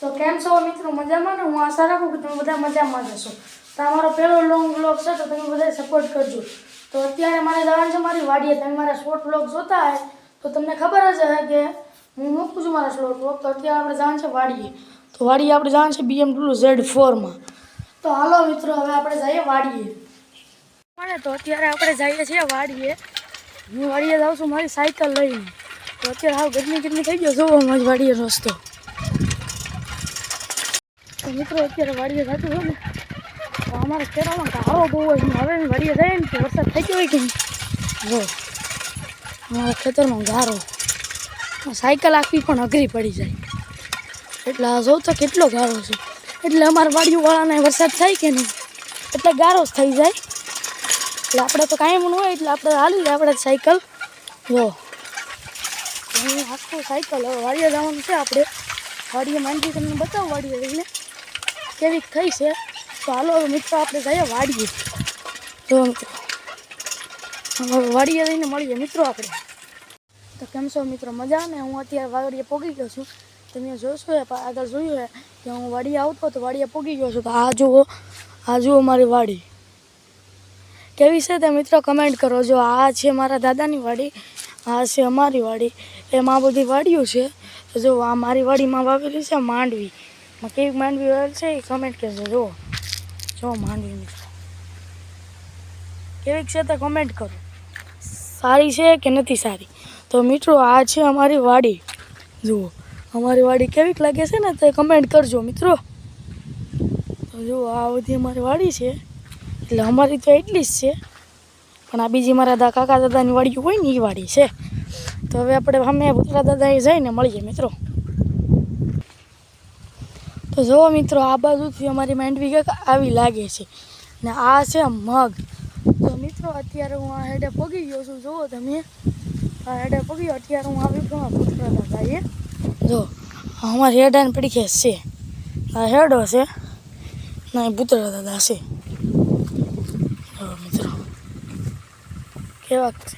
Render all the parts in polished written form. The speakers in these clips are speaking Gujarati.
તો કેમ છો મિત્રો, મજામાં ને? હું આશા રાખું કે તમે બધા મજામાં જ હશો. તો અમારો પહેલો લોંગ વ્લોગ છે, તો તમે બધા સપોર્ટ કરજો. તો અત્યારે મારે જવાનું છે મારી વાડીએ. તમે મારા શોર્ટ વ્લોગ જોતા હોય તો તમને ખબર જ હશે કે હું મૂકું છું મારા શોર્ટ વ્લોગ. તો અત્યારે આપણે જવાનું છે વાડીએ. તો વાડીએ આપણે જવાનું છે BMW Z4માં. તો હાલો મિત્રો, હવે આપણે જઈએ વાડીએ. તો અત્યારે આપણે જઈએ છીએ વાડીએ. હું વાડીએ જાઉં છું મારી સાયકલ લઈને. તો અત્યારે હાવ ગરમી કેટલી થઈ ગયો, જોવો મારી વાડીએ રસ્તો. તો મિત્રો અત્યારે વાડીએ જતું હોય ને તો અમારા ખેતરમાં ગારો બહુ હોય. હવે વાડીએ જાય ને તો વરસાદ થઈ ગયો હોય કે જો અમારા ખેતરમાં ગારો, સાયકલ આખી પણ અઘરી પડી જાય. એટલે આ જોઉં તો કેટલો ગારો છે. એટલે અમારા વાડીવાળાને વરસાદ થાય કે નહીં એટલે ગારો જ થઈ જાય. એટલે આપણે તો કાંઈ પણ હોય એટલે આપણે હાલી જાય આપણે સાયકલ. જો આખું સાયકલ હવે વાડીએ જવાનું છે આપણે. વાડીએ માંડી તમને બતાવો વાડીએ રહીને કેવી થઈ છે. તો હાલો મિત્રો આપણે જઈએ વાડીએ. જો મિત્રો વાડીએ રહીને મળીએ મિત્રો આપણે. તો કેમ છો મિત્રો, મજા ને? હું અત્યારે વાડીએ પોગી ગયો છું. તમે જોશો આગળ જોયું હે કે હું વાડીએ આવતો તો વાડીએ પોગી ગયો છું. તો આ જુઓ મારી વાડી કેવી છે તે મિત્રો કમેન્ટ કરો. જો આ છે મારા દાદાની વાડી, આ છે અમારી વાડી. એમાં બધી વાડીઓ છે. તો જો આ મારી વાડીમાં વાવેલી છે માંડવી. કેવી માંડવી વાવેલી છે એ કમેન્ટ કરજો. જો માંડવી મિત્રો કેવી છે તે કમેન્ટ કરો. સારી છે કે નથી સારી? તો મિત્રો આ છે અમારી વાડી. જુઓ અમારી વાડી કેવીક લાગે છે ને તે કમેન્ટ કરજો મિત્રો. તો જુઓ આ બધી અમારી વાડી છે. એટલે અમારી તો એટલી જ છે, પણ આ બીજી મારા કાકા દાદાની વાડીઓ હોય ને એ વાડી છે. તો હવે આપણે અમે ભૂતરા દાદાએ જઈને મળીએ મિત્રો. તો જુઓ મિત્રો આ બાજુથી અમારી માંડવી કંઈક આવી લાગે છે ને આ છે મગ. તો મિત્રો અત્યારે હું આ હેડે પગી ગયો છું. જુઓ તમે આ હેડે પગ્યો. અત્યારે હું આવી ગયો ભૂતરા દાદાએ. જો અમારી હેડાને પડી છે. આ હેડો છે ના એ ભૂતરા દાદા છે. મિત્રો કેવા છે,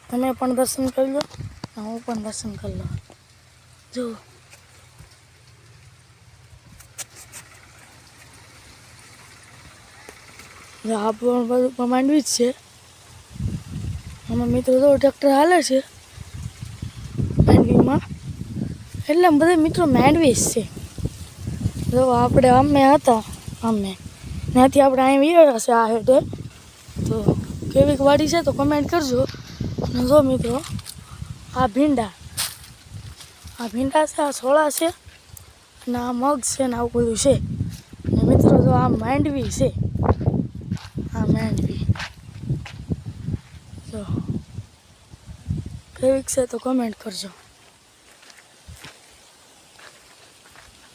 તમે પણ દર્શન કરી લો, હું પણ દર્શન કરી લો. જો આ પણ બધું માંડવી જ છે. આમાં મિત્રો તો ટ્રેક્ટર હાલે છે માંડવીમાં. એટલે બધા મિત્રો માંડવી જ છે. જો આપણે અમે હતા ત્યાંથી આપણે અહીં વિયા છે આ હેઠે. તો કેવીક વાડી છે તો કમેન્ટ કરજો. અને જો મિત્રો આ ભીંડા છે, આ સોળા છે અને આ મગ છે ને આવું બધું છે. અને મિત્રો જો આ માંડવી છે, આ માંડવી જો કેવીક છે તો કમેન્ટ કરજો.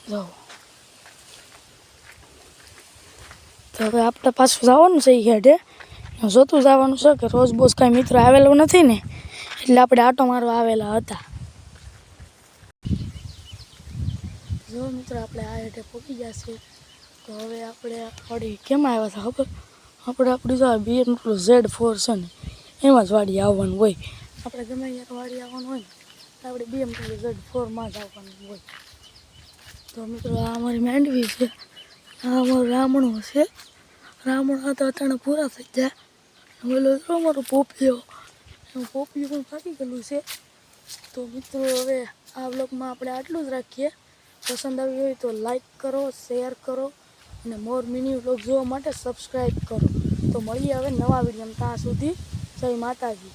જો તો હવે આપણે પાછું જવાનું છે એ હેડે. જોતું જવાનું છે કે રોજ બોજ કાંઈ મિત્રો આવેલો નથી ને એટલે આપણે આટો મારવા આવેલા હતા. જો મિત્રો આપણે આ હેઠે પહોંચી ગયા છે. તો હવે આપણે વાડી કેમ આવ્યા હતા ખબર? આપણી જો BMW Z4 છે ને એમાં જ વાડી આવવાનું હોય. આપણે ગમે ત્યાં વાડી આવવાનું હોય ને તો આપણે BMW Z4માં જ આવવાનું હોય. તો મિત્રો આ અમારી માંડવી છે, આ અમારો રામણો છે. રામણા તો અચાનક પૂરા થઈ જાય. બોલો તો અમારું પોપિયું પણ પાકી ગયેલું છે. તો મિત્રો હવે આ વ્લોગમાં આપણે આટલું જ રાખીએ. પસંદ આવી હોય તો લાઈક કરો, શેર કરો અને મોર મિની વ્લોગ જોવા માટે સબસ્ક્રાઈબ કરો. તો મળીએ હવે નવા વિડીયોમાં. ત્યાં સુધી જય માતાજી.